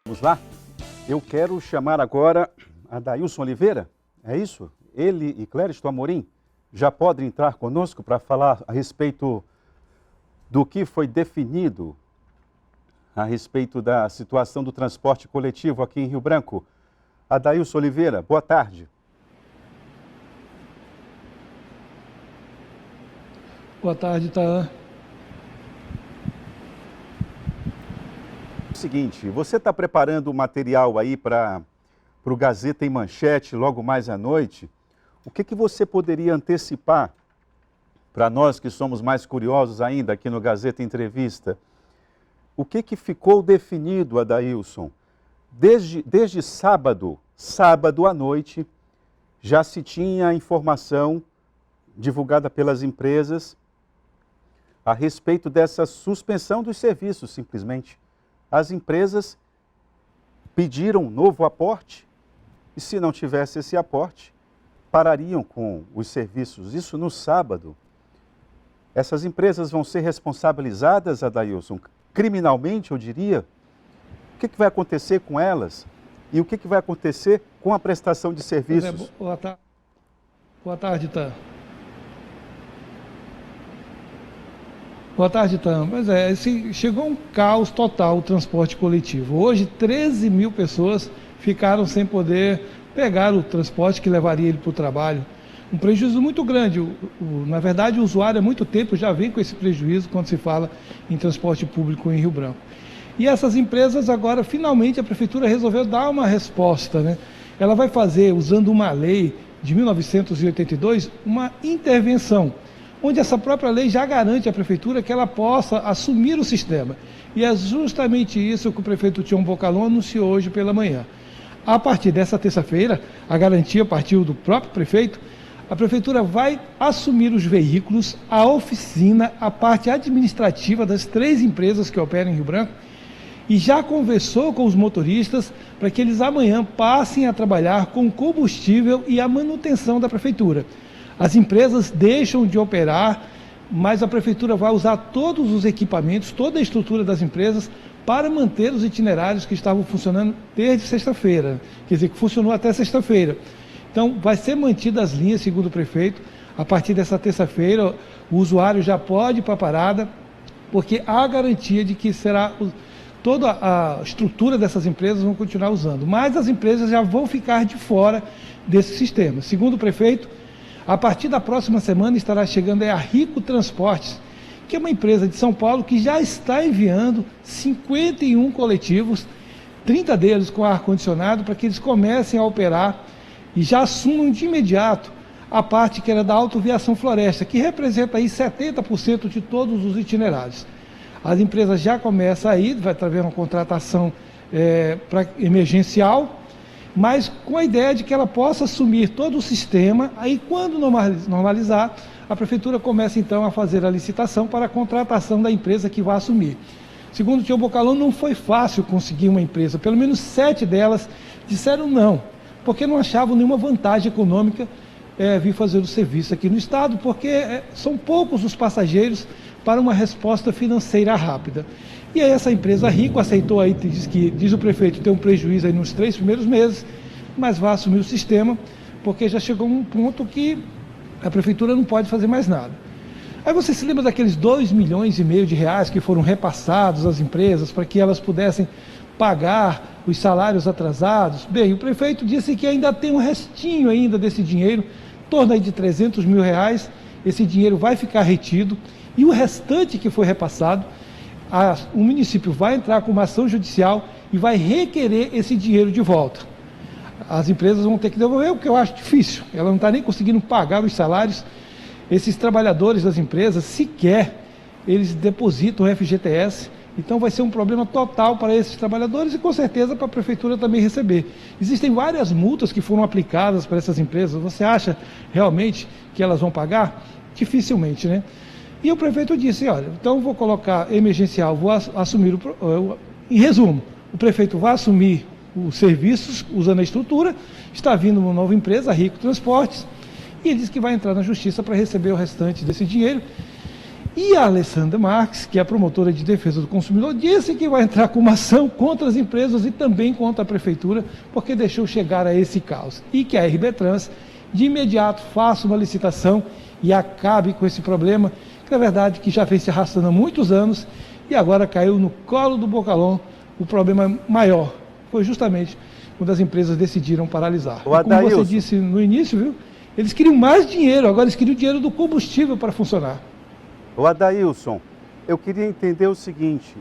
Vamos lá? Eu quero chamar agora Adailson Oliveira, é isso? Ele e Clériston Amorim já podem entrar conosco para falar a respeito do que foi definido a respeito da situação do transporte coletivo aqui em Rio Branco. Adailson Oliveira, boa tarde. Boa tarde, Taan. Seguinte, você está preparando o material aí para o Gazeta em Manchete logo mais à noite. O que você poderia antecipar para nós que somos mais curiosos ainda aqui no Gazeta Entrevista? O que ficou definido, Adailson? Desde sábado à noite, já se tinha informação divulgada pelas empresas a respeito dessa suspensão dos serviços, simplesmente. As empresas pediram um novo aporte e, se não tivesse esse aporte, parariam com os serviços. Isso no sábado. Essas empresas vão ser responsabilizadas, Adailson, criminalmente, eu diria. O que vai acontecer com elas? E o que vai acontecer com a prestação de serviços? Boa tarde, Tan. Boa tarde, Tan. Pois é, chegou um caos total o transporte coletivo. Hoje, 13 mil pessoas ficaram sem poder pegar o transporte que levaria ele para o trabalho. Um prejuízo muito grande. Na verdade, o usuário há muito tempo já vem com esse prejuízo quando se fala em transporte público em Rio Branco. E essas empresas agora, finalmente, a Prefeitura resolveu dar uma resposta, né? Ela vai fazer, usando uma lei de 1982, uma intervenção, onde essa própria lei já garante à Prefeitura que ela possa assumir o sistema. E é justamente isso que o prefeito Tião Bocalon anunciou hoje pela manhã. A partir dessa terça-feira, a garantia partiu do próprio prefeito, a Prefeitura vai assumir os veículos, a oficina, a parte administrativa das 3 empresas que operam em Rio Branco, e já conversou com os motoristas para que eles amanhã passem a trabalhar com combustível e a manutenção da Prefeitura. As empresas deixam de operar, mas a Prefeitura vai usar todos os equipamentos, toda a estrutura das empresas para manter os itinerários que estavam funcionando desde sexta-feira, quer dizer, que funcionou até sexta-feira. Então, vai ser mantidas as linhas, segundo o prefeito. A partir dessa terça-feira, o usuário já pode ir para a parada, porque há garantia de que toda a estrutura dessas empresas vão continuar usando. Mas as empresas já vão ficar de fora desse sistema. Segundo o prefeito, a partir da próxima semana estará chegando a Rico Transportes, que é uma empresa de São Paulo que já está enviando 51 coletivos, 30 deles com ar-condicionado, para que eles comecem a operar e já assumam de imediato a parte que era da Autoviação Floresta, que representa aí 70% de todos os itinerários. As empresas já começam aí, vai haver uma contratação emergencial, mas com a ideia de que ela possa assumir todo o sistema, aí quando normalizar, a Prefeitura começa então a fazer a licitação para a contratação da empresa que vai assumir. Segundo o Tião Bocalon, não foi fácil conseguir uma empresa, pelo menos 7 delas disseram não, porque não achavam nenhuma vantagem econômica vir fazer o serviço aqui no estado, porque são poucos os passageiros para uma resposta financeira rápida. E aí essa empresa Rico aceitou aí, diz o prefeito, tem um prejuízo aí nos 3 primeiros meses, mas vai assumir o sistema, porque já chegou um ponto que a Prefeitura não pode fazer mais nada. Aí você se lembra daqueles 2,5 milhões de reais que foram repassados às empresas para que elas pudessem pagar os salários atrasados? Bem, o prefeito disse que ainda tem um restinho ainda desse dinheiro, em torno aí de 300 mil reais, esse dinheiro vai ficar retido, e o restante que foi repassado, o município vai entrar com uma ação judicial e vai requerer esse dinheiro de volta. As empresas vão ter que devolver, o que eu acho difícil. Ela não está nem conseguindo pagar os salários. Esses trabalhadores das empresas, sequer eles depositam o FGTS. Então vai ser um problema total para esses trabalhadores e com certeza para a Prefeitura também receber. Existem várias multas que foram aplicadas para essas empresas. Você acha realmente que elas vão pagar? Dificilmente, né? E o prefeito disse, olha, então vou colocar emergencial, vou assumir, em resumo, o prefeito vai assumir os serviços usando a estrutura, está vindo uma nova empresa, a Rico Transportes, e ele disse que vai entrar na justiça para receber o restante desse dinheiro. E a Alessandra Marques, que é a promotora de defesa do consumidor, disse que vai entrar com uma ação contra as empresas e também contra a prefeitura, porque deixou chegar a esse caos. E que a RB Trans, de imediato, faça uma licitação e acabe com esse problema, que na verdade que já vem se arrastando há muitos anos e agora caiu no colo do Bocalhau. O problema maior foi justamente quando as empresas decidiram paralisar. E como você disse no início, viu? Eles queriam mais dinheiro, agora eles queriam o dinheiro do combustível para funcionar. O Adailson, eu queria entender o seguinte,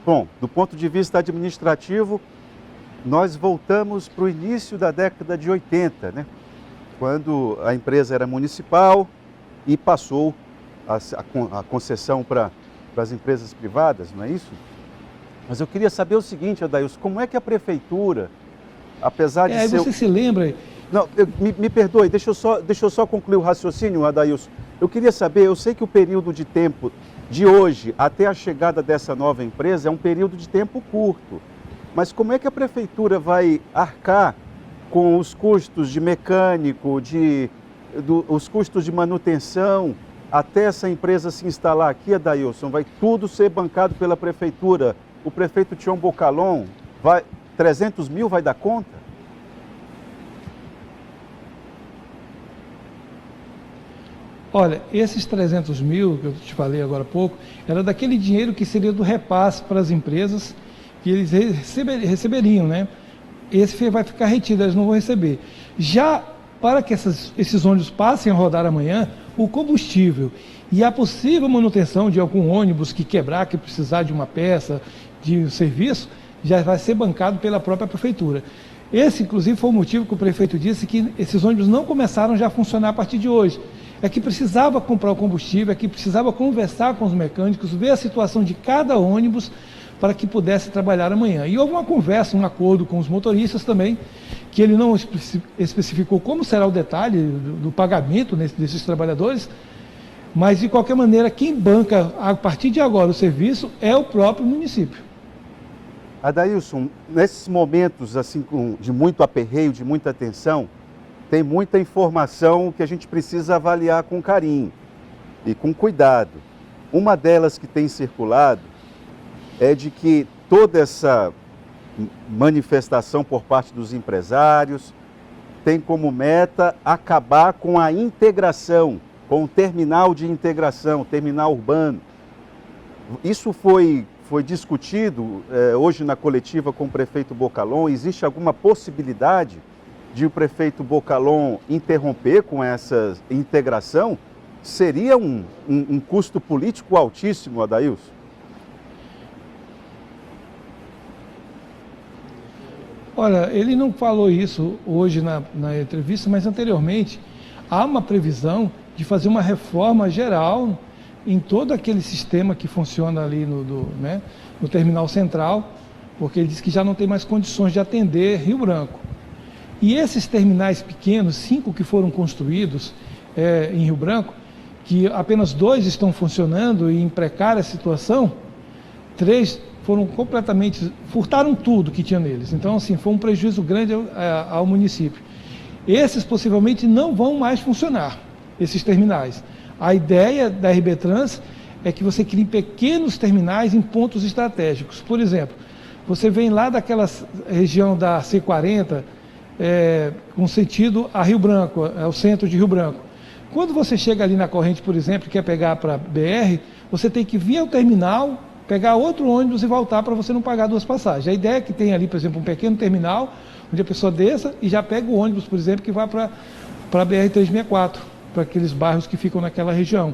bom, do ponto de vista administrativo, nós voltamos para o início da década de 80, né? Quando a empresa era municipal e passou a concessão para as empresas privadas, não é isso? Mas eu queria saber o seguinte, Adailson, como é que a prefeitura, apesar de ser... Você se lembra... Não, me perdoe, deixa eu só concluir o raciocínio, Adailson. Eu queria saber, eu sei que o período de tempo de hoje até a chegada dessa nova empresa é um período de tempo curto. Mas como é que a prefeitura vai arcar com os custos de mecânico, os custos de manutenção, até essa empresa se instalar aqui, Adailson? Vai tudo ser bancado pela prefeitura. O prefeito Tião Bocalhau, 300 mil vai dar conta? Olha, esses 300 mil que eu te falei agora há pouco, era daquele dinheiro que seria do repasse para as empresas que eles receberiam, né? Esse vai ficar retido, eles não vão receber. Já para que esses ônibus passem a rodar amanhã, o combustível e a possível manutenção de algum ônibus que quebrar, que precisar de uma peça, de um serviço, já vai ser bancado pela própria prefeitura. Esse, inclusive, foi o motivo que o prefeito disse que esses ônibus não começaram já a funcionar a partir de hoje. É que precisava comprar o combustível, é que precisava conversar com os mecânicos, ver a situação de cada ônibus para que pudesse trabalhar amanhã. E houve uma conversa, um acordo com os motoristas também, que ele não especificou como será o detalhe do pagamento desses trabalhadores, mas de qualquer maneira, quem banca a partir de agora o serviço é o próprio município. Adailson, nesses momentos assim, de muito aperreio, de muita tensão, tem muita informação que a gente precisa avaliar com carinho e com cuidado. Uma delas que tem circulado é de que toda essa manifestação por parte dos empresários tem como meta acabar com a integração, com o terminal de integração, terminal urbano. Isso foi discutido hoje na coletiva com o prefeito Bocalhau. Existe alguma possibilidade de o prefeito Bocalhau interromper com essa integração? Seria um custo político altíssimo, Adailson? Olha, ele não falou isso hoje na entrevista, mas anteriormente há uma previsão de fazer uma reforma geral em todo aquele sistema que funciona ali no terminal central, porque ele disse que já não tem mais condições de atender Rio Branco. E esses terminais pequenos, 5 que foram construídos em Rio Branco, que apenas 2 estão funcionando e em precária situação, 3 foram completamente, furtaram tudo que tinha neles. Então, assim, foi um prejuízo grande ao município. Esses possivelmente não vão mais funcionar, esses terminais. A ideia da RB Trans é que você crie pequenos terminais em pontos estratégicos. Por exemplo, você vem lá daquela região da C40, com sentido a Rio Branco, ao centro de Rio Branco. Quando você chega ali na corrente, por exemplo, e quer pegar para BR, você tem que vir ao terminal, pegar outro ônibus e voltar para você não pagar 2 passagens. A ideia é que tem ali, por exemplo, um pequeno terminal, onde a pessoa desça e já pega o ônibus, por exemplo, que vai para a BR-364, para aqueles bairros que ficam naquela região,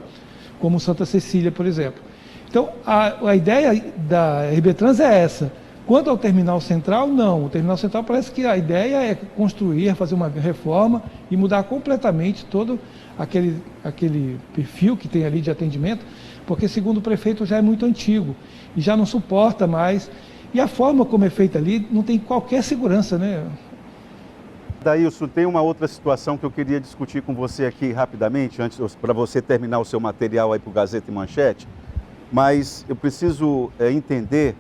como Santa Cecília, por exemplo. Então, a ideia da RB Trans é essa. Quanto ao terminal central, não. O terminal central parece que a ideia é construir, fazer uma reforma e mudar completamente todo aquele perfil que tem ali de atendimento, porque, segundo o prefeito, já é muito antigo e já não suporta mais. E a forma como é feita ali não tem qualquer segurança, né? Adailson, tem uma outra situação que eu queria discutir com você aqui rapidamente, antes para você terminar o seu material aí para o Gazeta e Manchete, mas eu preciso entender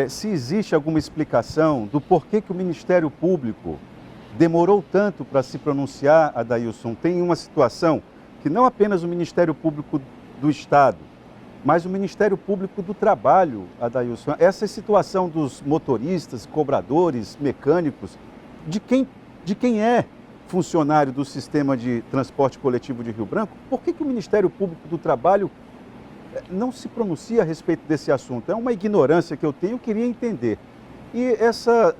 se existe alguma explicação do porquê que o Ministério Público demorou tanto para se pronunciar, Adailson. Tem uma situação que não apenas o Ministério Público do Estado, mas o Ministério Público do Trabalho, Adailson. Essa situação dos motoristas, cobradores, mecânicos, de quem é funcionário do sistema de transporte coletivo de Rio Branco, por que o Ministério Público do Trabalho não se pronuncia a respeito desse assunto? É uma ignorância que eu tenho, eu queria entender. E essa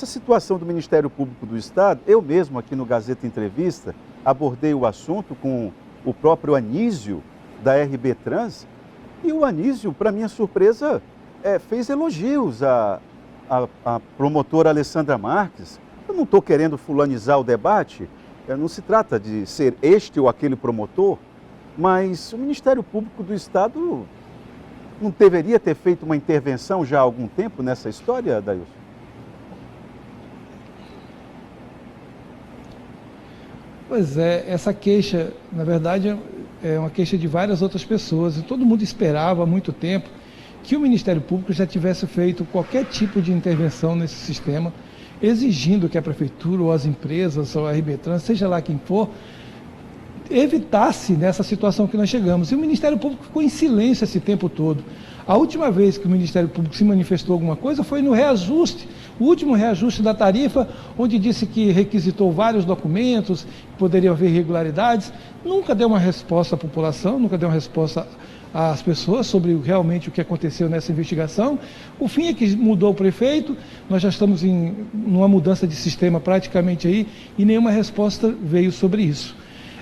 situação do Ministério Público do Estado, eu mesmo aqui no Gazeta Entrevista, abordei o assunto com o próprio Anísio, da RB Trans, e o Anísio, para minha surpresa, fez elogios à promotora Alessandra Marques. Eu não estou querendo fulanizar o debate, não se trata de ser este ou aquele promotor, mas o Ministério Público do Estado não deveria ter feito uma intervenção já há algum tempo nessa história, Adailson? Pois é, essa queixa, na verdade, é uma queixa de várias outras pessoas, e todo mundo esperava há muito tempo que o Ministério Público já tivesse feito qualquer tipo de intervenção nesse sistema, exigindo que a Prefeitura ou as empresas ou a RB Trans, seja lá quem for, evitasse nessa situação que nós chegamos. E o Ministério Público ficou em silêncio esse tempo todo. A última vez que o Ministério Público se manifestou alguma coisa foi no reajuste, o último reajuste da tarifa, onde disse que requisitou vários documentos, que poderia haver irregularidades. Nunca deu uma resposta à população, nunca deu uma resposta às pessoas sobre realmente o que aconteceu nessa investigação. O fim é que mudou o prefeito, nós já estamos numa mudança de sistema praticamente aí, e nenhuma resposta veio sobre isso.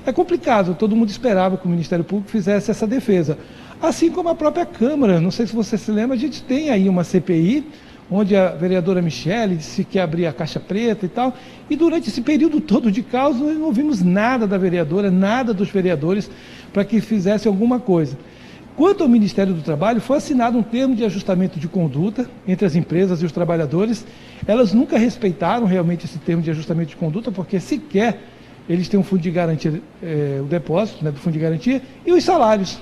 É complicado, todo mundo esperava que o Ministério Público fizesse essa defesa. Assim como a própria Câmara, não sei se você se lembra, a gente tem aí uma CPI, onde a vereadora Michele disse que abria a caixa preta e tal, e durante esse período todo de caos nós não ouvimos nada da vereadora, nada dos vereadores para que fizessem alguma coisa. Quanto ao Ministério do Trabalho, foi assinado um termo de ajustamento de conduta entre as empresas e os trabalhadores. Elas nunca respeitaram realmente esse termo de ajustamento de conduta, porque sequer eles têm um fundo de garantia, o depósito, né, do fundo de garantia, e os salários.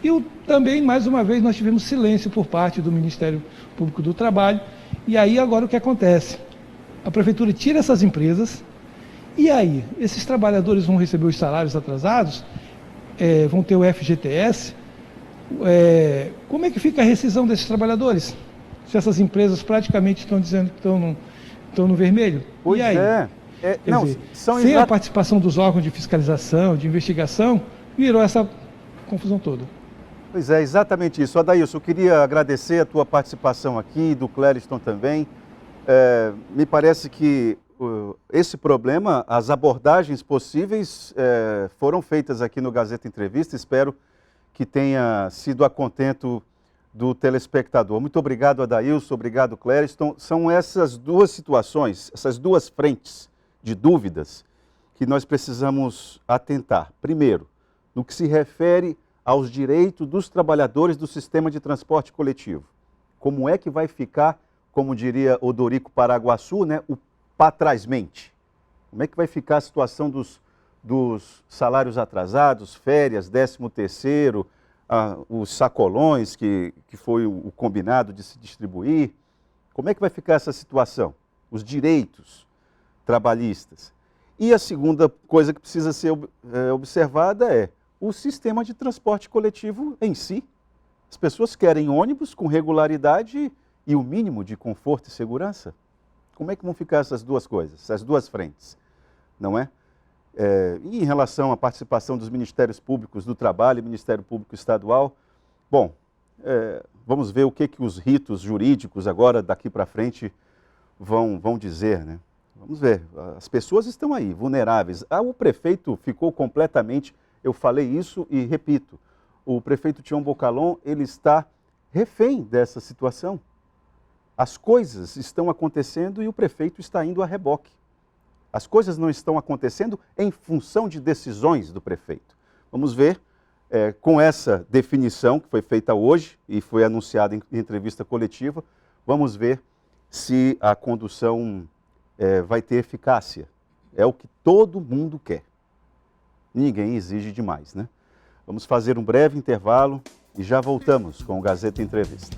E também, mais uma vez, nós tivemos silêncio por parte do Ministério Público do Trabalho. E aí, agora, o que acontece? A Prefeitura tira essas empresas, e aí, esses trabalhadores vão receber os salários atrasados, vão ter o FGTS. Como é que fica a rescisão desses trabalhadores? Se essas empresas praticamente estão dizendo que estão no vermelho? Pois e aí? Não, dizer, sem a participação dos órgãos de fiscalização, de investigação, virou essa confusão toda. Pois é, exatamente isso. Adailson, eu queria agradecer a tua participação aqui, do Clériston também. Me parece que esse problema, as abordagens possíveis foram feitas aqui no Gazeta Entrevista. Espero que tenha sido a contento do telespectador. Muito obrigado, Adailson, obrigado, Clériston. São essas duas situações, essas duas frentes de dúvidas que nós precisamos atentar. Primeiro, no que se refere aos direitos dos trabalhadores do sistema de transporte coletivo. Como é que vai ficar, como diria Odorico Paraguaçu, né, o patrasmente? Como é que vai ficar a situação dos salários atrasados, férias, 13º, os sacolões, que foi o combinado de se distribuir? Como é que vai ficar essa situação? Os direitos trabalhistas. E a segunda coisa que precisa ser observada é o sistema de transporte coletivo em si. As pessoas querem ônibus com regularidade e o mínimo de conforto e segurança. Como é que vão ficar essas duas coisas, essas duas frentes, não é? E em relação à participação dos Ministérios Públicos do Trabalho e Ministério Público Estadual, bom, vamos ver o que os ritos jurídicos agora, daqui para frente, vão dizer, né? Vamos ver, as pessoas estão aí, vulneráveis. O prefeito ficou completamente, eu falei isso e repito, o prefeito Tião Bocalon, ele está refém dessa situação. As coisas estão acontecendo e o prefeito está indo a reboque. As coisas não estão acontecendo em função de decisões do prefeito. Vamos ver, com essa definição que foi feita hoje e foi anunciada em entrevista coletiva, vamos ver se a condução vai ter eficácia. É o que todo mundo quer. Ninguém exige demais, né? Vamos fazer um breve intervalo e já voltamos com o Gazeta Entrevista.